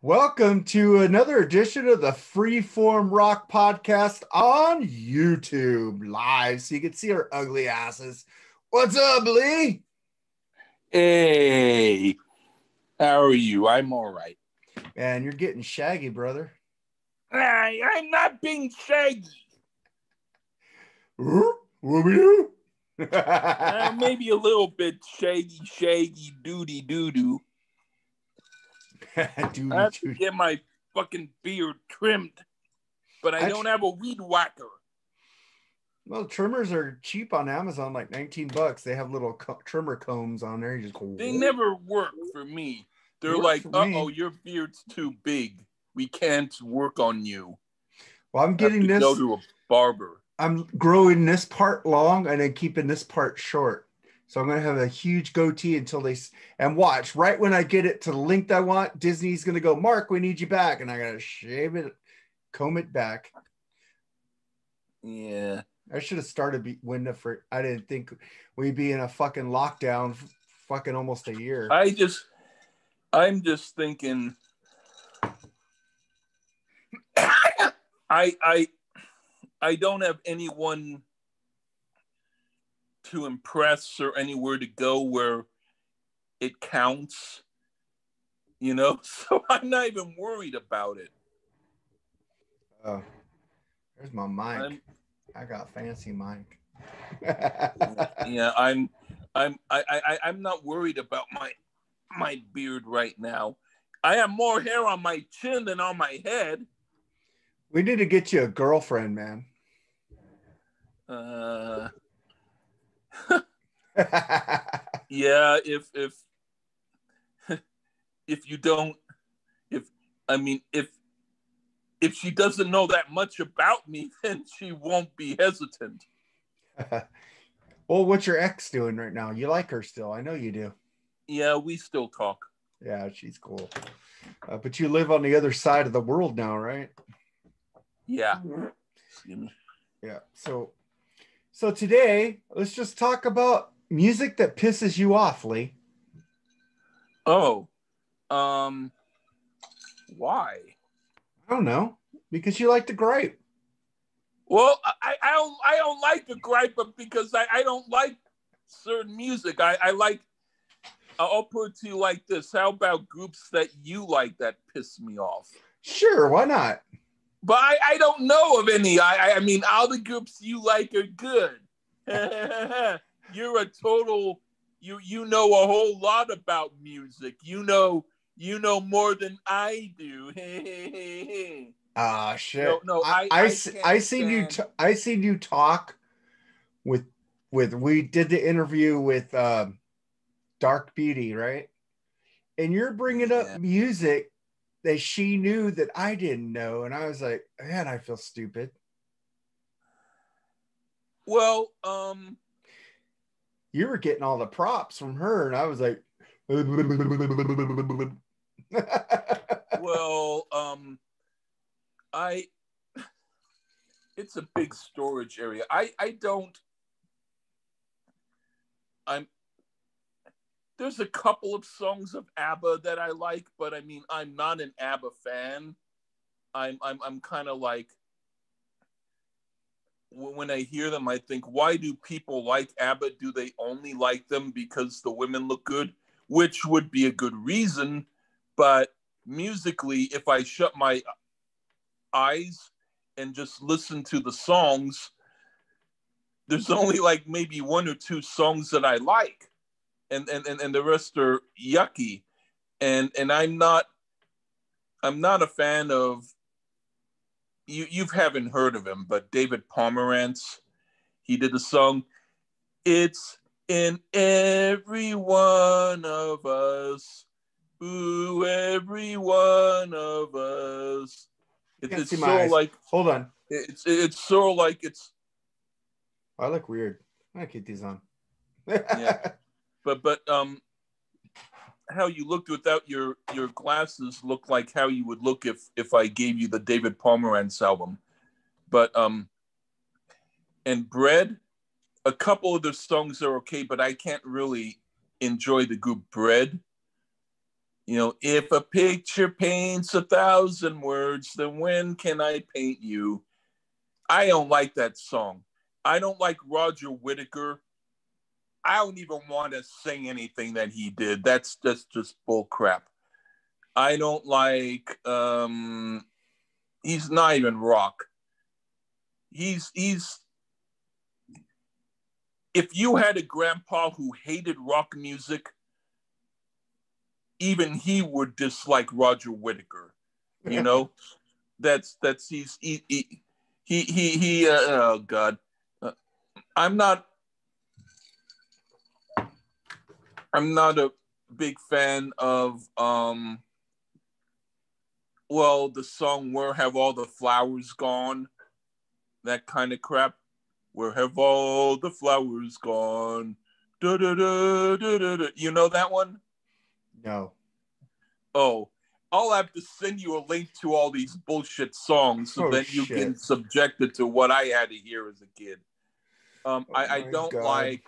Welcome to another edition of the Freeform Rock Podcast on YouTube live, so you can see our ugly asses. What's up, Lee? Hey, how are you? I'm all right. Man, you're getting shaggy, brother. I'm not being shaggy. What we do? Maybe a little bit shaggy, doo-doo. I have to get my fucking beard trimmed, but I don't have a weed whacker. Well, trimmers are cheap on Amazon, like $19. They have little trimmer combs on there. You just go. They never work for me. They're like, uh-oh, your beard's too big. We can't work on you. Well, I'm getting this. Go to a barber. I'm growing this part long and then keeping this part short. So I'm going to have a huge goatee until and watch, right when I get it to the length I want, Disney's going to go, Mark, we need you back. And I got to shave it, comb it back. Yeah. I should have started I didn't think we'd be in a fucking lockdown fucking almost a year. I'm just thinking, I don't have anyone to impress or anywhere to go where it counts, so I'm not even worried about it. Oh, there's my mic. I got fancy mic. Yeah, I'm not worried about my beard right now. I have more hair on my chin than on my head. We need to get you a girlfriend, man. Yeah, if you don't, if she doesn't know that much about me, then she won't be hesitant. Well, what's your ex doing right now? You like her still? I know you do. Yeah, we still talk. Yeah, she's cool. But you live on the other side of the world now, right? Yeah. Yeah. So today, let's just talk about music that pisses you off, Lee. Oh. Why? I don't know. Because you like to gripe. Well, I don't like to gripe, but because I don't like certain music. I'll put it to you like this. How about groups that you like that piss me off? Sure, why not? But I don't know of any. I mean, all the groups you like are good. You're a total, you know a whole lot about music. You know more than I do. Shit. No, I seen you talk with we did the interview with Dark Beauty, right? And you're bringing up music that she knew that I didn't know, and I was like, man, I feel stupid. Well, you were getting all the props from her, and I was like, well, it's a big storage area. There's a couple of songs of ABBA that I like, but I mean, I'm not an ABBA fan. I'm kind of like, when I hear them, I think, why do people like ABBA? Do they only like them because the women look good? Which would be a good reason, but musically, if I shut my eyes and just listen to the songs, there's only like maybe one or two songs that I like. And the rest are yucky. And I'm not a fan of, you haven't heard of him, but David Pomerantz, he did a song, It's in Every One of Us. Ooh, every one of us. It's so eyes. like, hold on. It's so like, it's. I look weird. I keep these on. Yeah. But how you looked without your glasses looked like how you would look if I gave you the David Pomerantz album. But and Bread, a couple of their songs are okay, but I can't really enjoy the group Bread. You know, if a picture paints 1,000 words, then when can I paint you? I don't like that song. I don't like Roger Whittaker. I don't even want to sing anything that he did. That's just bull crap. I don't like he's not even rock. He's if you had a grandpa who hated rock music, even he would dislike Roger Whittaker. You know, that's he oh God. I'm not a big fan of well, the song "Where Have All the Flowers Gone," that kind of crap. Where have all the flowers gone? Da, da, da, da, da, da. You know that one? No. Oh, I'll have to send you a link to all these bullshit songs so that you get subjected to what I had to hear as a kid. I don't like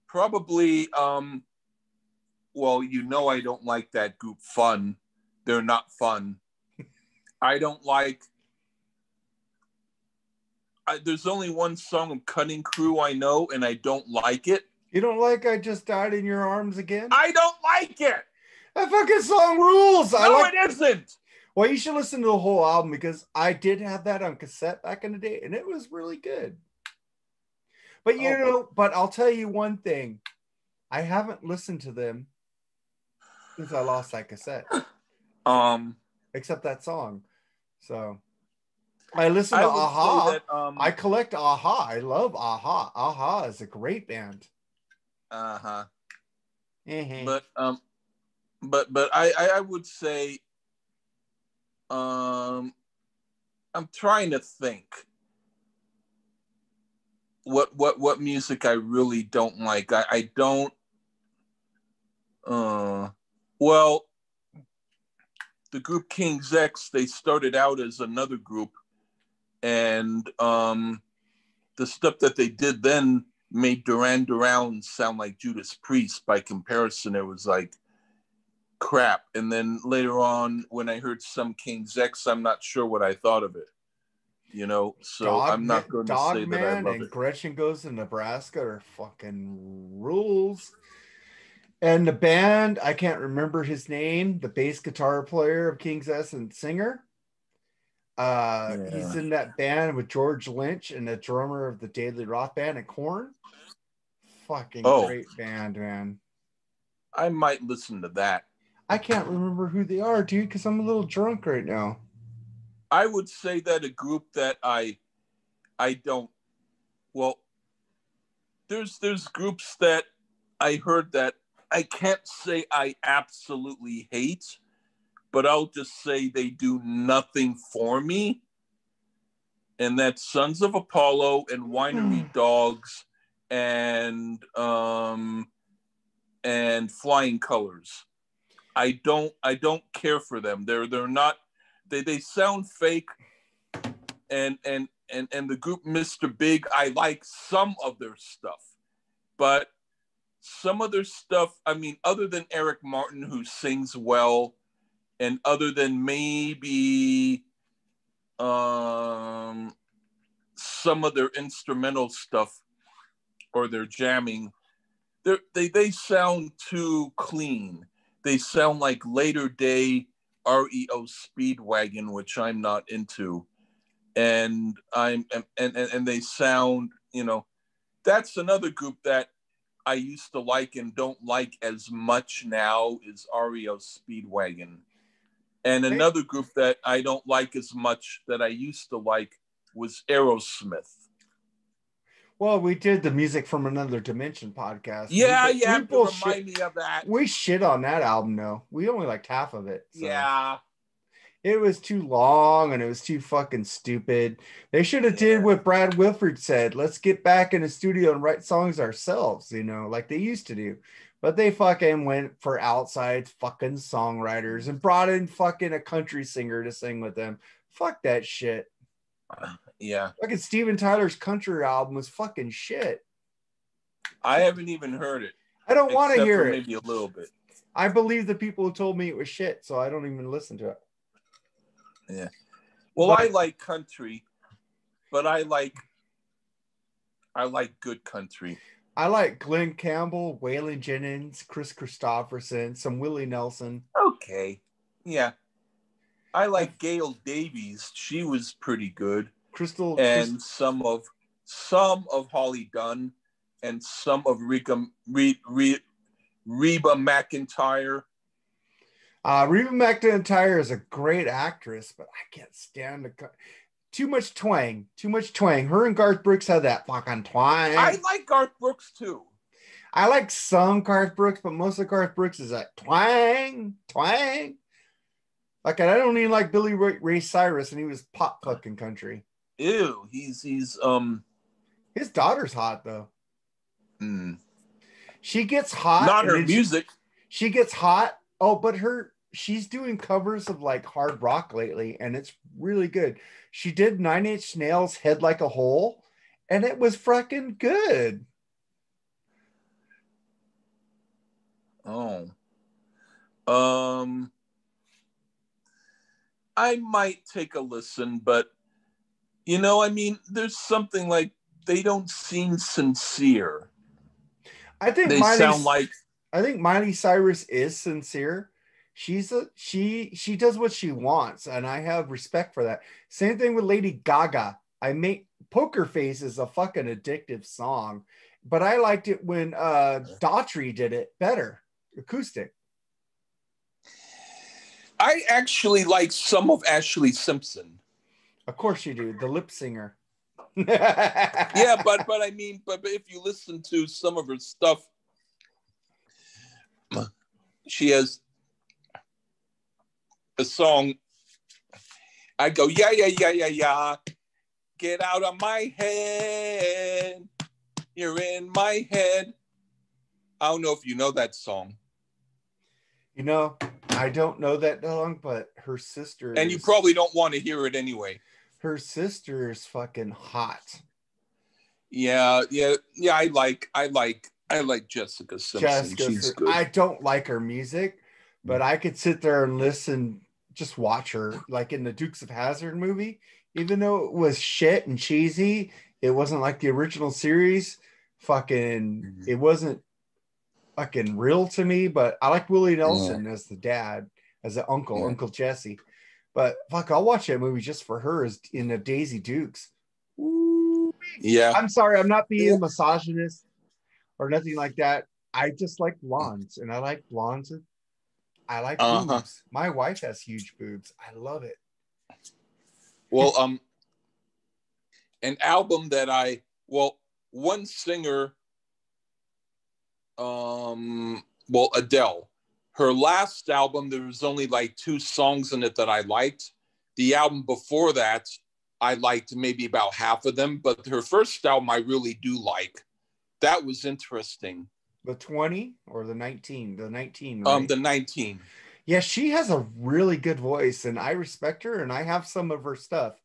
probably well, you know I don't like that group Fun. They're not fun. I don't like there's only one song of Cutting Crew I know, and I don't like it. You don't like I Just Died in Your Arms Again? I don't like it. That fucking song rules. No, it isn't. Well, you should listen to the whole album because I did have that on cassette back in the day, and it was really good. But you know, but I'll tell you one thing. I haven't listened to them since I lost that cassette. Except that song. So I listen to Aha. That, I collect Aha. I love Aha. Aha is a great band. Uh-huh. Mm-hmm. But I would say I'm trying to think what music I really don't like. I don't well, the group King's X, they started out as another group, and the stuff that they did then made Duran Duran sound like Judas Priest. By comparison, it was like crap. And then later on, when I heard some King's X, I'm not sure what I thought of it. You know, so I'm not going to say that I love it. Gretchen Goes to Nebraska are fucking rules. And the band, I can't remember his name, the bass guitar player of King's X and singer. He's in that band with George Lynch and the drummer of the Daily Roth Band and Korn. Fucking great band, man. I might listen to that. I can't remember who they are, dude, because I'm a little drunk right now. I would say that a group that I don't, well, there's groups that I heard that I can't say I absolutely hate, but I'll just say they do nothing for me. And that's Sons of Apollo and Winery Dogs and Flying Colors. I don't care for them. They're not. They sound fake. And the group Mr. Big, I like some of their stuff, but some of their stuff, I mean, other than Eric Martin, who sings well, and other than maybe some of their instrumental stuff or their jamming, they sound too clean. They sound like later day REO Speedwagon, which I'm not into. And they sound, you know, that's another group that I used to like and don't like as much now is REO Speedwagon. And another group that I don't like as much that I used to like was Aerosmith. Well, we did the Music from Another Dimension podcast. Yeah, you have to remind me of that. We shit on that album, though. We only liked half of it. So. Yeah. It was too long and it was too fucking stupid. They should have did what Brad Wilford said. Let's get back in the studio and write songs ourselves, you know, like they used to do. But they fucking went for outside fucking songwriters and brought in fucking a country singer to sing with them. Fuck that shit. Yeah. Fucking Steven Tyler's country album was fucking shit. I haven't even heard it. I don't want to hear it. Maybe a little bit. I believe the people who told me it was shit, so I don't even listen to it. Yeah. Well, I like country, but I like good country. I like Glenn Campbell, Waylon Jennings, Chris Christopherson, some Willie Nelson. Okay. Yeah. I like Gail Davies. She was pretty good. Some of Holly Dunn and some of Reba McEntire. Reba McEntire is a great actress, but I can't stand too much twang. Her and Garth Brooks had that fucking twang. I like Garth Brooks too. I like some Garth Brooks, but most of Garth Brooks is that twang. Like, I don't even like Billy Ray Cyrus, and he was pop fucking country. Ew, he's his daughter's hot though. She gets hot. Not her music. She gets hot. Oh, but she's doing covers of like hard rock lately, and it's really good. She did 9 Inch Nails' Head Like a Hole, and it was fucking good. Oh. I might take a listen, but I mean, there's something like they don't seem sincere. I think Miley Cyrus is sincere. She does what she wants, and I have respect for that. Same thing with Lady Gaga. Poker Face is a fucking addictive song, but I liked it when Daughtry did it better, acoustic. I actually like some of Ashley Simpson. Of course you do, the lip singer. Yeah, but I mean, but if you listen to some of her stuff, she has a song. I go, yeah, get out of my head. You're in my head. I don't know if you know that song. I don't know that song, but her sister. And you probably don't want to hear it anyway. Her sister is fucking hot. Yeah. I like Jessica Simpson. She's good. I don't like her music, but I could sit there and listen, just watch her, like in the Dukes of Hazzard movie. Even though it was shit and cheesy, it wasn't like the original series. It wasn't fucking real to me. But I like Willie Nelson as the dad, as the uncle, Uncle Jesse. But I'll watch that movie just for her as in the Daisy Dukes. Ooh. Yeah. I'm sorry, I'm not being misogynist or nothing like that. I just like blondes, and I like blondes. I like boobs. My wife has huge boobs. I love it. Well, an album that one singer, Adele. Her last album, there was only like 2 songs in it that I liked. The album before that, I liked maybe about half of them, but her first album I really do like. That was interesting. The 20 or the 19? The 19, right? The 19. Yeah, she has a really good voice, and I respect her, and I have some of her stuff.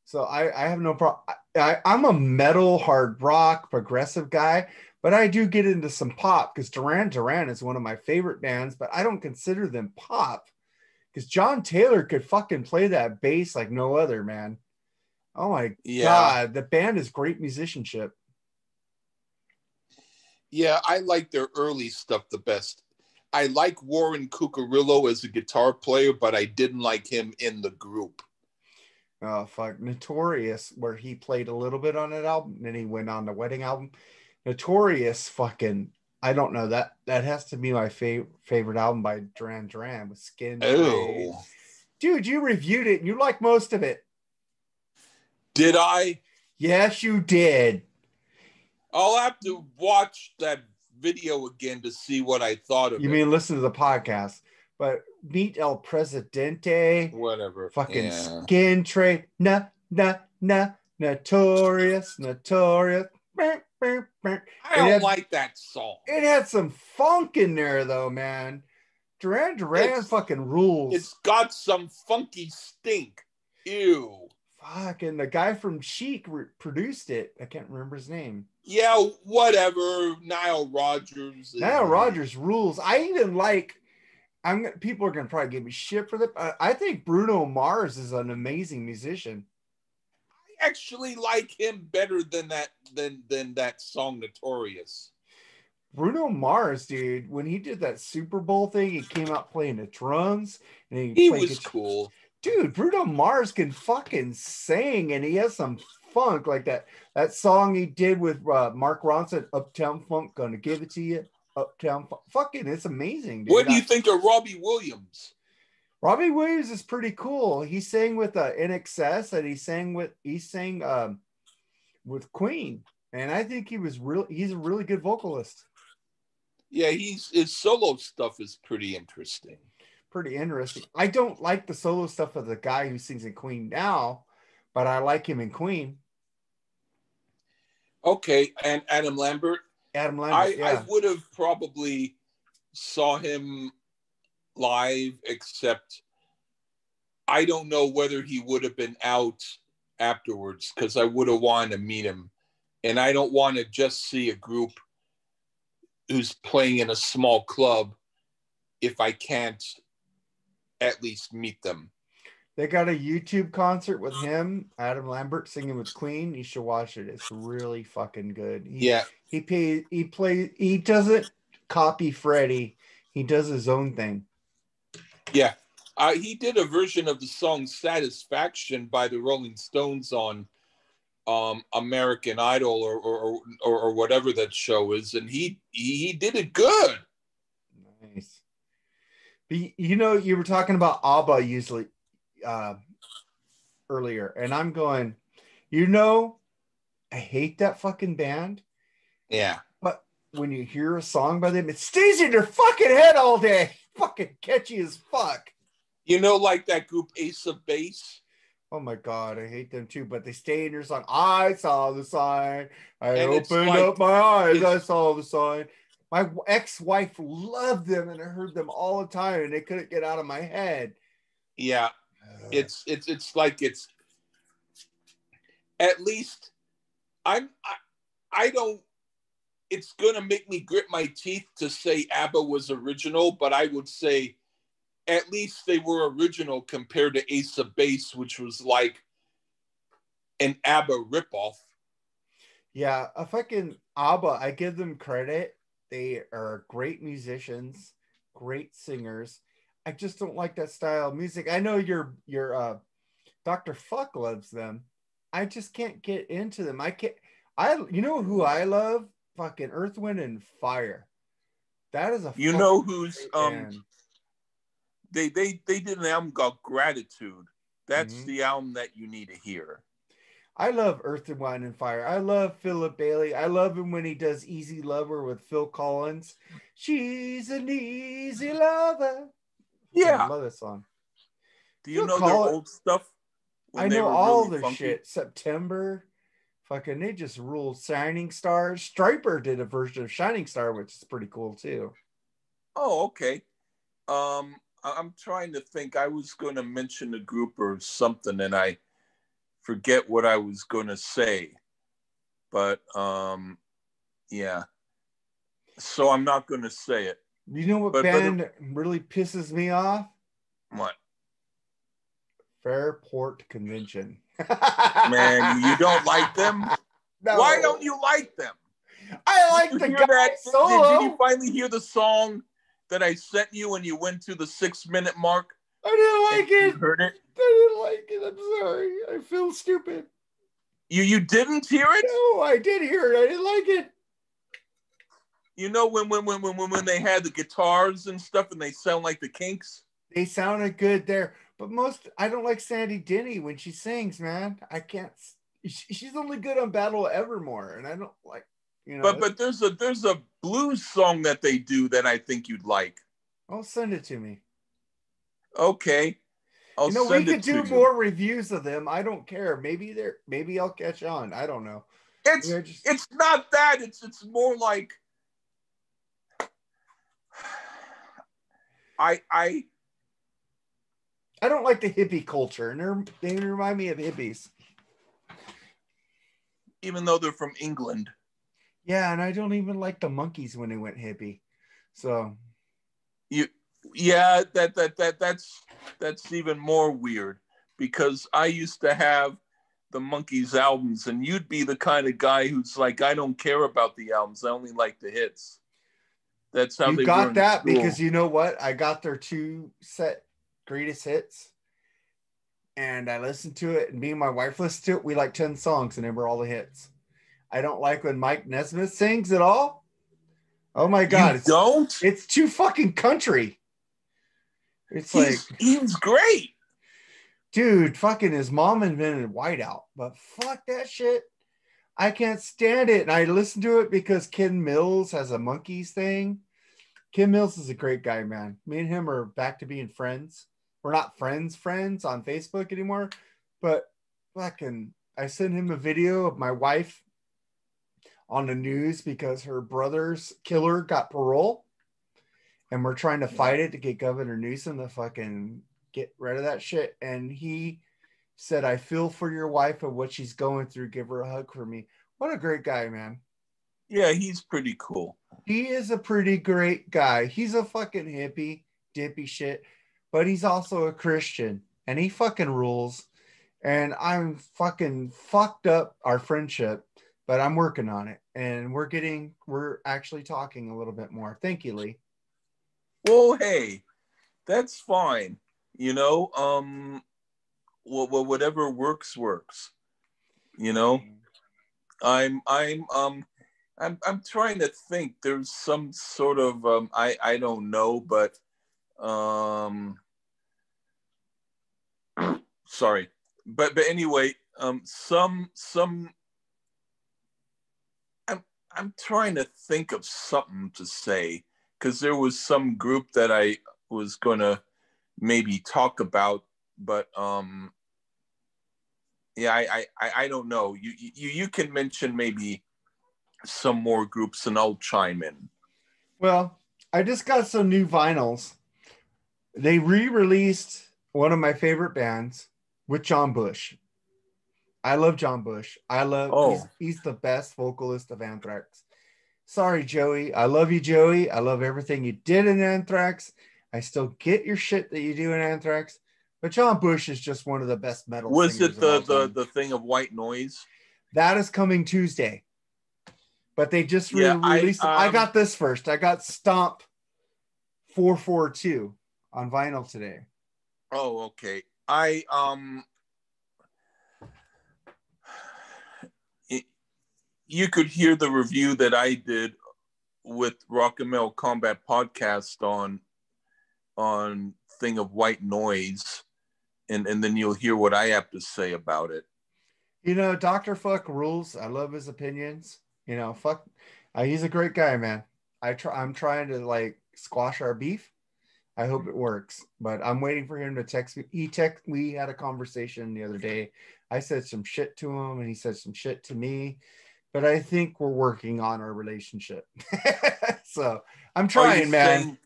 So I have no problem. I'm a metal, hard rock, progressive guy, but I do get into some pop because Duran Duran is one of my favorite bands, but I don't consider them pop because John Taylor could fucking play that bass like no other, man. Oh my God, the band is great musicianship. Yeah, I like their early stuff the best. I like Warren Cucurullo as a guitar player, but I didn't like him in the group. Oh, fuck. Notorious, where he played a little bit on that album, and then he went on the Wedding album. Notorious fucking, I don't know, that has to be my favorite album by Duran Duran with Skin. Oh. Dude, you reviewed it, and you like most of it. Did I? Yes, you did. I'll have to watch that video again to see what I thought of it. You mean listen to the podcast? But Meet El Presidente. Whatever. Fucking Skin Trade. Notorious. I don't like that song. It had some funk in there, though, man. Duran Duran fucking rules. It's got some funky stink. Ew. Fucking the guy from Chic produced it. I can't remember his name. Yeah, whatever. Nile Rodgers. Nile Rodgers rules. I even like People are gonna probably give me shit for that. I think Bruno Mars is an amazing musician. I actually like him better than that song Notorious. Bruno Mars, dude, when he did that Super Bowl thing, he came out playing the drums and He played was guitar. cool. Dude, Bruno Mars can fucking sing, and he has some funk like that song he did with Mark Ronson, Uptown Funk, gonna give it to you. Uptown Funk. Fucking, it's amazing, dude. What do you think of Robbie Williams? Robbie Williams is pretty cool. He sang with NXS, and he sang with Queen, and I think he's a really good vocalist. Yeah, his solo stuff is pretty interesting. Pretty interesting. I don't like the solo stuff of the guy who sings in Queen now, but I like him in Queen. Okay, and Adam Lambert. I would have probably saw him live, except I don't know whether he would have been out afterwards, because I would have wanted to meet him, and I don't want to just see a group who's playing in a small club if I can't at least meet them. They got a YouTube concert with him, Adam Lambert, singing with Queen. You should watch it. It's really fucking good. He doesn't copy Freddie. He does his own thing. Yeah. He did a version of the song Satisfaction by the Rolling Stones on American Idol or whatever that show is, and he did it good. Nice. But you were talking about ABBA usually earlier, and I'm going, I hate that fucking band. Yeah. But when you hear a song by them, it stays in your fucking head all day. Fucking catchy as fuck. Like that group Ace of Base. Oh my God, I hate them too, but they stay in your song. I saw the sign. I opened up my eyes. I saw the sign. My ex-wife loved them, and I heard them all the time, and they couldn't get out of my head. Yeah, it's at least I don't. It's gonna make me grit my teeth to say ABBA was original, but I would say at least they were original compared to Ace of Base, which was like an ABBA ripoff. Yeah, fucking ABBA, I give them credit. They are great musicians, great singers. I just don't like that style of music. I know your Dr. Fuck loves them. I just can't get into them. You know who I love? Fucking Earth, Wind, and Fire. That is who's they did an album called Gratitude. That's the album that you need to hear. I love Earth, Wind, and Fire. I love Philip Bailey. I love him when he does Easy Lover with Phil Collins. She's an easy lover. Yeah. I love that song. Do you know their old stuff? I know all their shit. September. Fucking, they just ruled. Shining Star. Striper did a version of Shining Star, which is pretty cool too. Oh, okay. I'm trying to think. I was going to mention a group or something, and I forget what I was going to say. But yeah. So I'm not going to say it. You know what band really pisses me off? What? Fairport Convention. Man, you don't like them? No. Why don't you like them? I like the guy solo. Did you finally hear the song that I sent you when you went to the 6-minute mark? I didn't like it. You heard it? I didn't like it. I'm sorry. I feel stupid. You didn't hear it? No, I did hear it. I didn't like it. You know when they had the guitars and stuff and they sound like the Kinks? They sounded good there. But I don't like Sandy Denny when she sings, man. I can't. She's only good on Battle of Evermore, and I don't like, But there's a blues song that they do that I think you'd like. I'll send it to me. Okay. We could do more reviews of them. I don't care. Maybe I'll catch on. I don't know. It's not that. It's more like I don't like the hippie culture, and they remind me of hippies. Even though they're from England. Yeah, and I don't even like the Monkees when they went hippie. So Yeah, that's even more weird because I used to have the Monkees albums, and you'd be the kind of guy who's like, I don't care about the albums, I only like the hits. That's how You they were got in that school. because you know what? I got their 2-set greatest hits, and I listened to it, and me and my wife listened to it. We like 10 songs, and they were all the hits. I don't like when Mike Nesmith sings at all. Oh my God, it's too fucking country. It's he's great. Dude, fucking his mom invented Whiteout, but fuck that shit. I can't stand it. And I listened to it because Ken Mills has a Monkees thing. Ken Mills is a great guy, man. Me and him are back to being friends. We're not friends on Facebook anymore, but fucking, I sent him a video of my wife on the news because her brother's killer got parole, and we're trying to fight it to get Governor Newsom to fucking get rid of that shit. And he said, I feel for your wife and what she's going through. Give her a hug for me. What a great guy, man. Yeah, he's pretty cool. He is a pretty great guy. He's a fucking hippie, dippy shit, but he's also a Christian, and he fucking rules. And I'm fucking fucked up our friendship, but I'm working on it. And we're actually talking a little bit more. Thank you, Lee. Well, hey, that's fine. You know, well, whatever works. You know, I'm trying to think. There's some sort of I don't know, but sorry, but anyway, some I'm trying to think of something to say because there was some group that I was gonna maybe talk about, but yeah, I don't know. You can mention maybe some more groups and I'll chime in. Well, I just got some new vinyls. They re-released one of my favorite bands with John Bush. I love John Bush. He's the best vocalist of Anthrax. Sorry, Joey. I love you, Joey. I love everything you did in Anthrax. I still get your shit that you do in Anthrax, but John Bush is just one of the best metal Was singers it the thing of White Noise? That is coming Tuesday, but they just released. I got this first. I got Stomp 442 on vinyl today. Oh, okay. You could hear the review that I did with Rock and Metal Combat Podcast on thing of White Noise, and then you'll hear what I have to say about it. You know, Dr. Fuck rules. I love his opinions. You know, fuck, he's a great guy, man. I'm trying to like squash our beef. I hope it works, but I'm waiting for him to text me. We had a conversation the other day. I said some shit to him, and he said some shit to me. But I think we're working on our relationship. So I'm trying, man.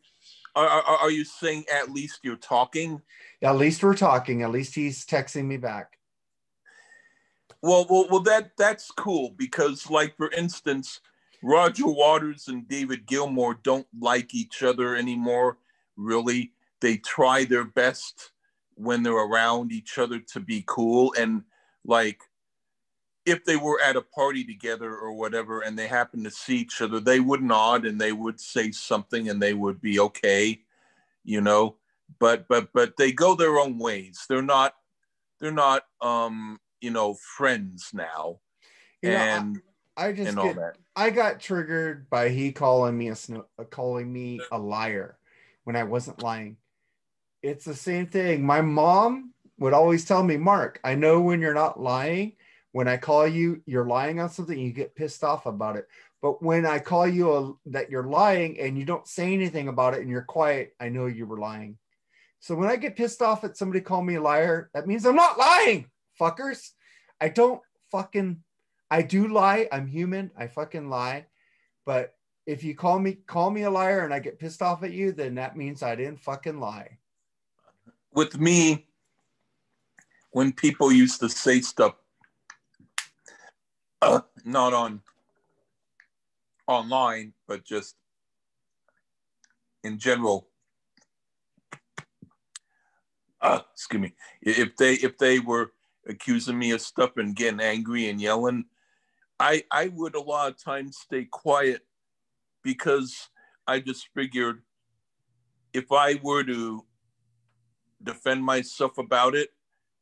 Are you saying at least you're talking? At least we're talking. At least he's texting me back. Well, that's cool because, like, for instance, Roger Waters and David Gilmour don't like each other anymore. Really, they try their best when they're around each other to be cool, and like, if they were at a party together or whatever and they happened to see each other, they would nod and they would say something and they would be okay, you know. But they go their own ways. They're not you know, friends now. You know, I got triggered by he calling me a liar when I wasn't lying. It's the same thing. My mom would always tell me, Mark, I know when you're not lying. When I call you, you're lying on something, you get pissed off about it. But when I call you that you're lying and you don't say anything about it and you're quiet, I know you were lying. So when I get pissed off at somebody calling me a liar, that means I'm not lying, fuckers. I do lie. I'm human. I fucking lie. But if you call me a liar and I get pissed off at you, then that means I didn't fucking lie. With me, when people used to say stuff, not online, but just in general, excuse me, if they were accusing me of stuff and getting angry and yelling, I would a lot of times stay quiet, because I just figured if I were to defend myself about it,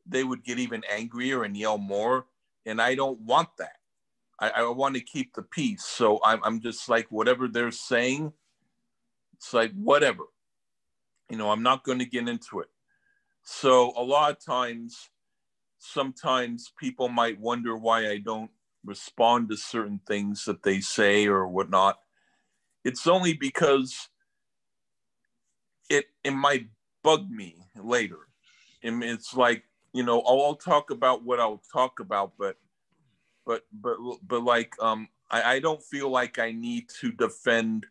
they would get even angrier and yell more, and I don't want that. I want to keep the peace. So I'm just like, whatever they're saying, it's like, whatever. I'm not going to get into it. So a lot of times, sometimes people might wonder why I don't respond to certain things that they say or whatnot. It's only because it might bug me later. And it's like, I'll talk about what I'll talk about, but like, I don't feel like I need to defend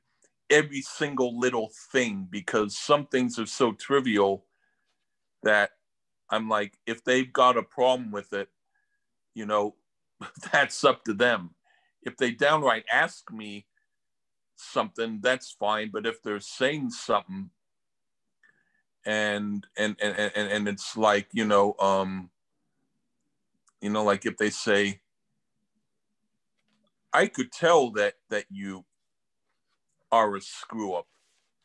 every single little thing, because some things are so trivial that I'm like, if they've got a problem with it, that's up to them. If they downright ask me something, that's fine. But if they're saying something and it's like, like if they say, I could tell that you are a screw up,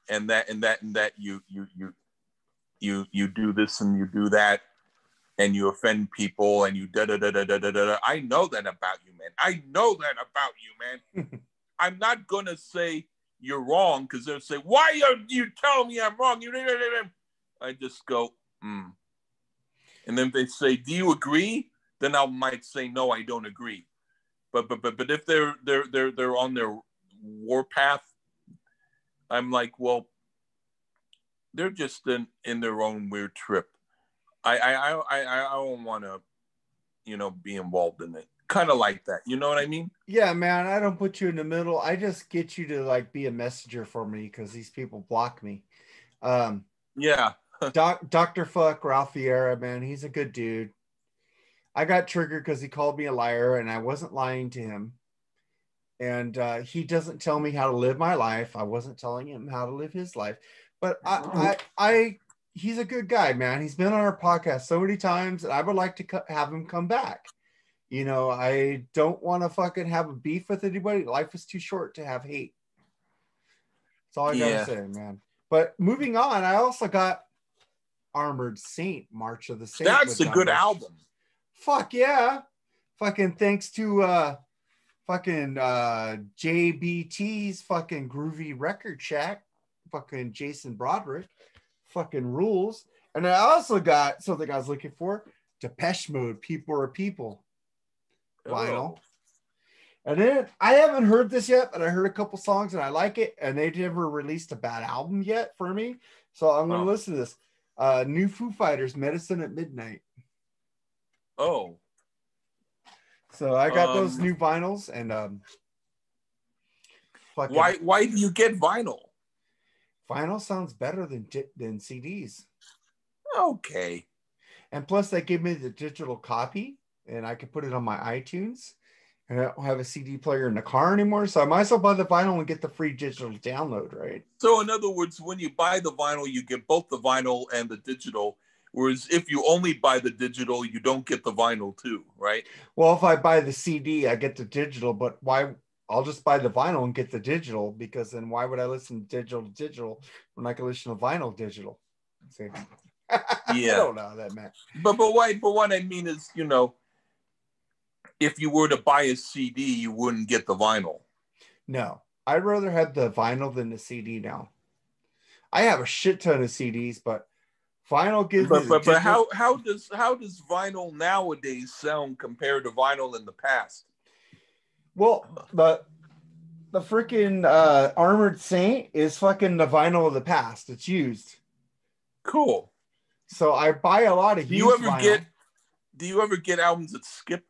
and that you do this and you do that, and you offend people, and you da da da da da da da. I know that about you, man. I know that about you, man. I'm not gonna say you're wrong, because they'll say, why are you telling me I'm wrong? I just go, And then if they say, do you agree? Then I might say, no, I don't agree. But if they're on their war path, I'm like, well, they're just in their own weird trip. I don't want to, be involved in it. Kind of like that. You know what I mean? Yeah, man. I don't put you in the middle. I just get you to like be a messenger for me, because these people block me. Yeah. Dr. Fuck Ralph Vieira, man, he's a good dude. I got triggered because he called me a liar, and I wasn't lying to him. And he doesn't tell me how to live my life. I wasn't telling him how to live his life. But he's a good guy, man. He's been on our podcast so many times, and I would like to have him come back. I don't want to fucking have a beef with anybody. Life is too short to have hate. That's all I gotta say, man. But moving on, I also got Armored Saint, March of the Saint. That's a good album. Fuck yeah. Fucking thanks to fucking JBT's fucking Groovy Record Shack. Fucking Jason Broderick. Fucking rules. And I also got something I was looking for. Depeche Mode, People Are People. Vinyl. And then I haven't heard this yet, but I heard a couple songs and I like it. And they never released a bad album yet for me. So I'm going to listen to this. New Foo Fighters, Medicine at Midnight. Oh. So I got those new vinyls, and why do you get vinyl? Vinyl sounds better than CDs. Okay. And plus, they give me the digital copy, and I can put it on my iTunes. And I don't have a CD player in the car anymore, so I might as well buy the vinyl and get the free digital download, right? So, in other words, when you buy the vinyl, you get both the vinyl and the digital. Whereas if you only buy the digital, you don't get the vinyl too, right? Well, if I buy the CD, I get the digital, but why? I'll just buy the vinyl and get the digital, because then why would I listen digital to digital when I can listen to vinyl digital? See? Yeah. I don't know that, man. But what I mean is, if you were to buy a CD, you wouldn't get the vinyl. No, I'd rather have the vinyl than the CD now. I have a shit ton of CDs, but vinyl gives me the but how does vinyl nowadays sound compared to vinyl in the past? Well, the freaking Armored Saint is fucking the vinyl of the past. It's used. Cool. So I buy a lot of used vinyl. Do you ever get albums that skip?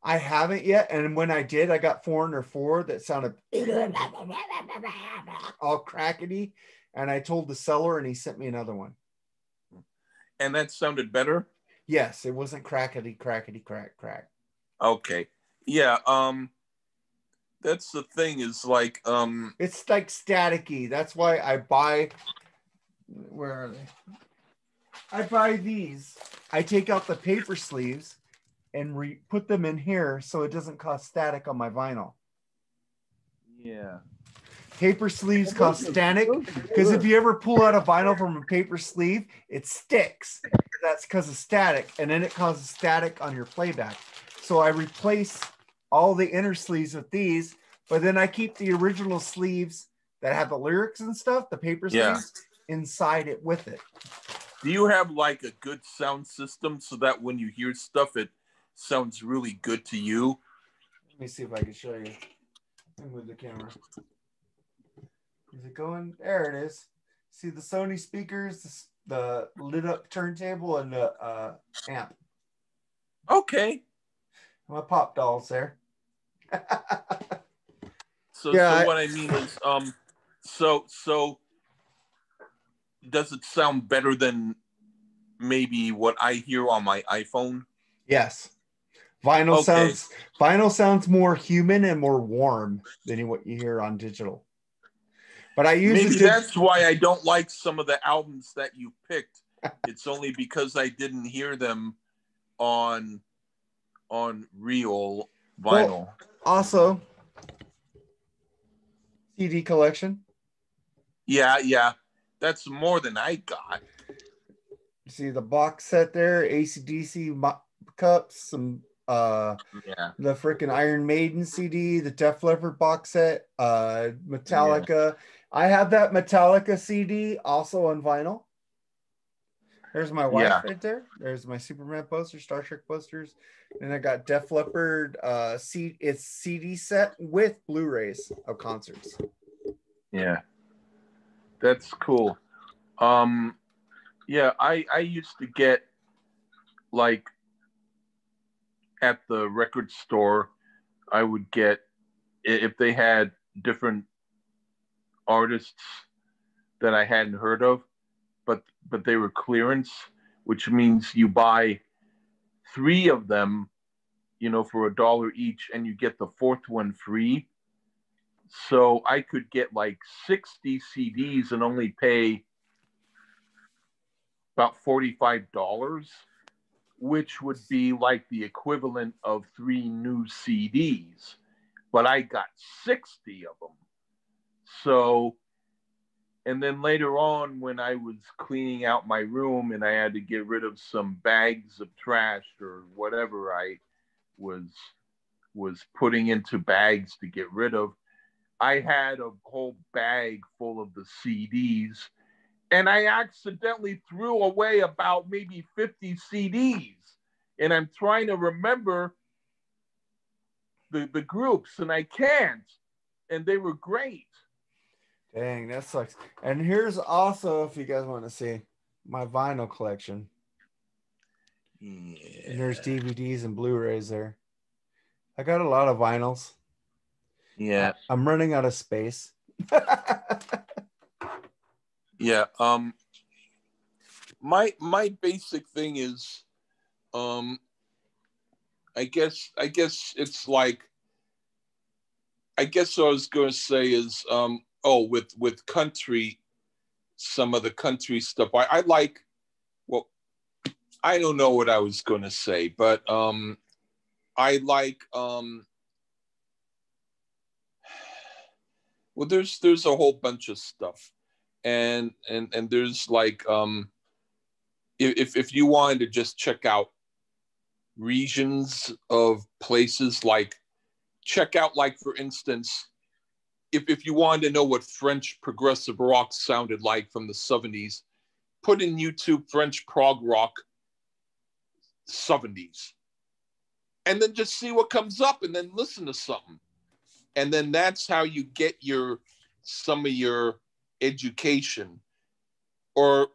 I haven't yet, and when I did, I got Foreigner 4 that sounded all crackety, and I told the seller, and he sent me another one. And that sounded better? Yes, it wasn't crackety, crack. Okay. Yeah, that's the thing, is like it's like staticky. That's why I buy, where are they? I buy these. I take out the paper sleeves and put them in here so it doesn't cause static on my vinyl. Yeah. Paper sleeves cause static because if you ever pull out a vinyl from a paper sleeve, it sticks. That's because of static, and then it causes static on your playback. So I replace all the inner sleeves with these, but then I keep the original sleeves that have the lyrics and stuff, the paper sleeves, inside it with it. Do you have like a good sound system so that when you hear stuff, it sounds really good to you? Let me see if I can show you. Let me move the camera. Is it going? There it is. See the Sony speakers, the lit up turntable, and the amp. Okay. My pop dolls there. So what I mean is, so does it sound better than maybe what I hear on my iPhone? Yes. Vinyl sounds more human and more warm than what you hear on digital. But I use maybe that's why I don't like some of the albums that you picked. It's only because I didn't hear them on real vinyl. Well, also, CD collection. Yeah. That's more than I got. You see the box set there, AC/DC cups, some the freaking Iron Maiden CD, the Def Leppard box set, Metallica. Yeah. I have that Metallica CD also on vinyl. There's my wife right there. There's my Superman poster, Star Trek posters. And I got Def Leppard it's CD set with Blu-rays of concerts. Yeah. That's cool. Yeah, I used to get like at the record store, I would get, if they had different artists that I hadn't heard of, but they were clearance, which means you buy 3 of them, for $1 each, and you get the 4th one free. So I could get like 60 CDs and only pay about $45, which would be like the equivalent of 3 new CDs. But I got 60 of them. So, and then later on, when I was cleaning out my room and I had to get rid of some bags of trash or whatever I was putting into bags to get rid of, I had a whole bag full of the CDs, and I accidentally threw away about maybe 50 CDs. And I'm trying to remember the groups, and I can't. And they were great. Dang, that sucks. And here's also, if you guys want to see, my vinyl collection. Yeah. And there's DVDs and Blu-rays there. I got a lot of vinyls. Yeah. I'm running out of space. Yeah. My basic thing is, I guess it's like, I guess what I was going to say is, with country, some of the country stuff, I like, well, I don't know what I was going to say, but I like, well, there's a whole bunch of stuff, and there's like, if you wanted to just check out regions of places, like check out, like, for instance, if you wanted to know what French progressive rock sounded like from the 70s, put in YouTube French prog rock 70s, and then just see what comes up, and then listen to something. And then that's how you get some of your education. Or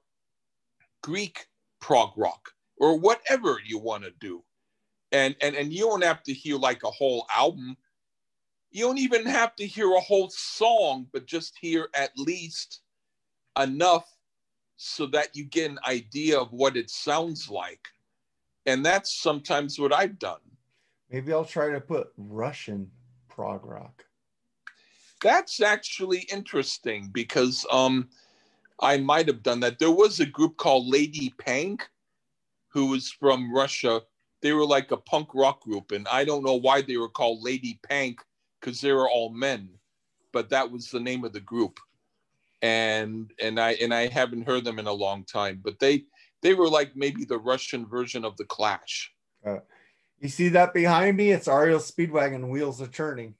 Greek prog rock, or whatever you want to do. And you don't have to hear like a whole album. You don't even have to hear a whole song, but just hear at least enough so that you get an idea of what it sounds like. And that's sometimes what I've done. Maybe I'll try to put Russian prog rock. That's actually interesting, because I might have done that. There was a group called Lady Pank, who was from Russia. They were like a punk rock group, and I don't know why they were called Lady Pank, because they were all men, but that was the name of the group. And I haven't heard them in a long time, but they were like maybe the Russian version of the Clash. You see that behind me? It's REO Speedwagon, Wheels of Turning.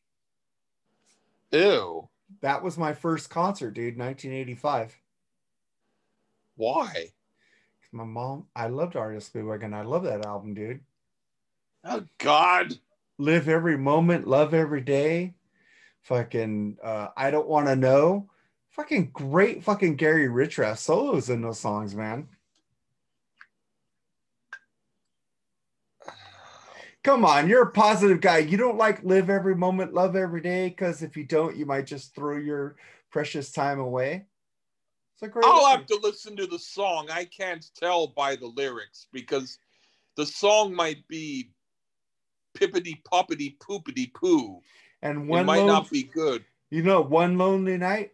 Ew. That was my first concert, dude, 1985. Why? My mom, I loved REO Speedwagon. I love that album, dude. Oh, God. Live Every Moment, Love Every Day. Fucking, I Don't Want to Know. Fucking great fucking Gary Richrath solos in those songs, man. Come on, you're a positive guy. You don't like Live Every Moment, Love Every Day, because if you don't, you might just throw your precious time away. I'll have to listen to the song. I can't tell by the lyrics because the song might be pippity poppity poopity poo, and it might not be good. You know, one lonely night,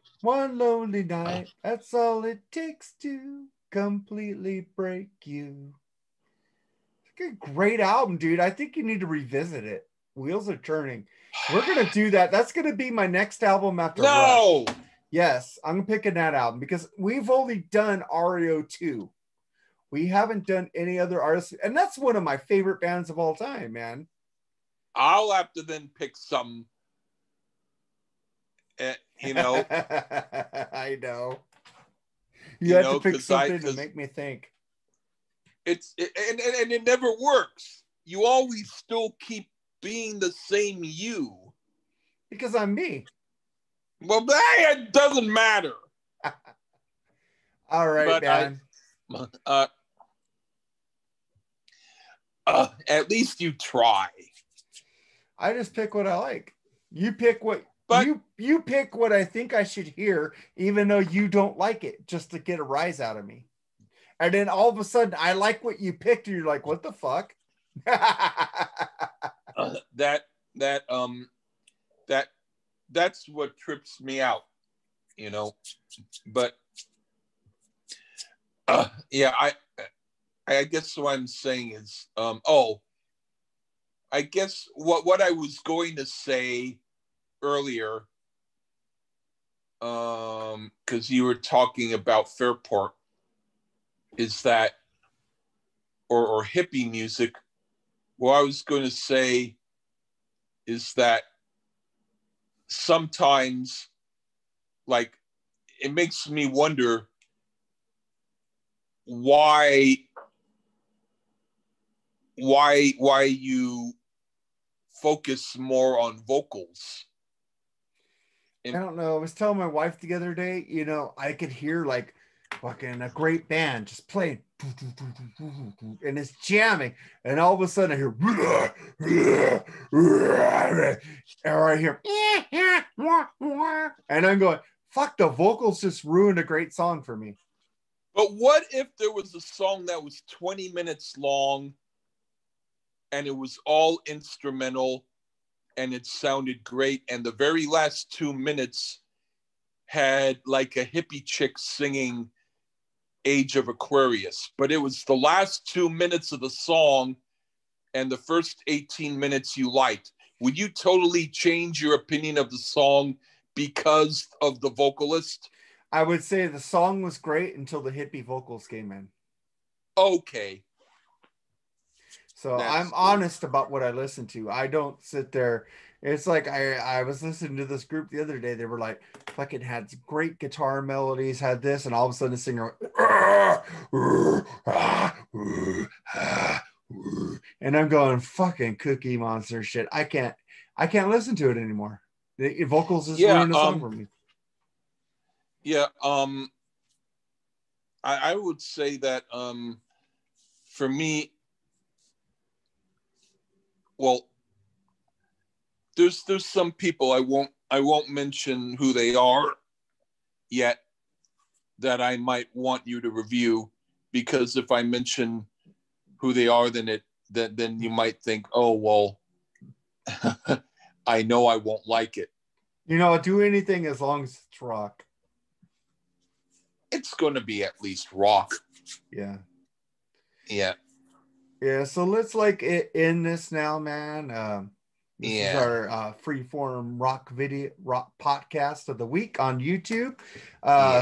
that's all it takes to completely break you. It's a great album, dude. I think you need to revisit it. Wheels Are Turning. We're gonna do that. That's gonna be my next album after No. Rush. Yes, I'm picking that album because we've only done REO 2. We haven't done any other artists, and that's one of my favorite bands of all time, man. I'll have to then pick some, you know. I know. You have to pick something to make me think. And it never works. You always still keep being the same you. Because I'm me. Well, it doesn't matter. All right, man. At least you try. I just pick what I like. You pick what you pick what I think I should hear, even though you don't like it, just to get a rise out of me. And then all of a sudden, I like what you picked, and you're like, "What the fuck?" That's what trips me out, you know. But yeah, I guess what I'm saying is, I guess what I was going to say earlier, because you were talking about Fairport, is that, or hippie music. What I was going to say is that sometimes, like, it makes me wonder why you focus more on vocals. I don't know. I was telling my wife the other day, you know, I could hear like fucking a great band just playing and it's jamming, and all of a sudden I hear or I hear and I'm going, fuck, the vocals just ruined a great song for me. But what if there was a song that was 20 minutes long and it was all instrumental and it sounded great, and the very last 2 minutes had like a hippie chick singing Age of Aquarius, but it was the last 2 minutes of the song and the first 18 minutes you liked? Would you totally change your opinion of the song because of the vocalist? I would say the song was great until the hippie vocals came in. Okay. So I'm honest about what I listen to. I don't sit there. It's like I was listening to this group the other day. They were like, fucking had great guitar melodies, had this, and all of a sudden the singer went, and I'm going, fucking Cookie Monster shit. I can't listen to it anymore. The vocals just ruined the song for me. Yeah, I would say that for me, well, there's some people I won't mention who they are yet that I might want you to review, because if I mention who they are, then you might think, oh well, I know I won't like it. You know, I'll do anything as long as it's rock. it's going to be at least rock. Yeah. Yeah. Yeah. So let's like end this now, man. This is our freeform rock podcast of the week on YouTube.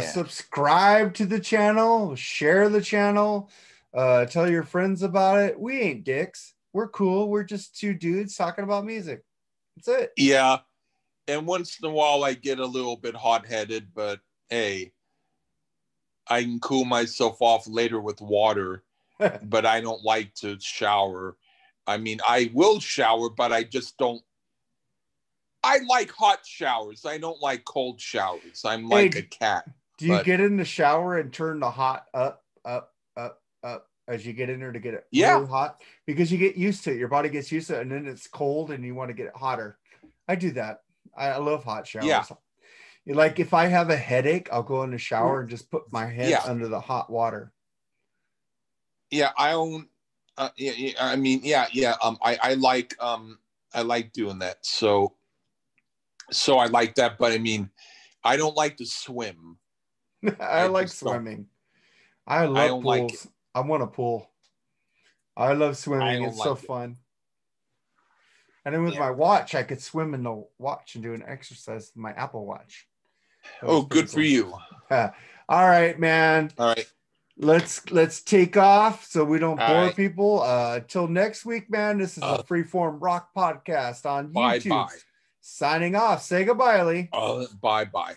Subscribe to the channel, share the channel, tell your friends about it. We ain't dicks. We're cool. We're just two dudes talking about music. That's it. Yeah. And once in a while I get a little bit hot-headed, but hey, I can cool myself off later with water, but I don't like to shower. I mean, I will shower, but I just don't. I like hot showers. I don't like cold showers. I'm like a cat. Do you get in the shower and turn the hot up as you get in there to get it really hot? Because you get used to it. Your body gets used to it, and then it's cold and you want to get it hotter. I do that. I love hot showers. Yeah. Like if I have a headache, I'll go in the shower and just put my head under the hot water. Yeah, I own. I mean, I like doing that. So I like that, but I mean, I don't like to swim. I like swimming. I love pools. I want a pool. I love swimming. It's so fun. And then with my watch, I could swim in the watch and do an exercise with my Apple Watch. Oh, good for you. All right, man. All right. Let's take off so we don't bore people. Till next week, man. This is the Freeform Rock Podcast on YouTube. Bye. Signing off. Say goodbye, Lee. Bye.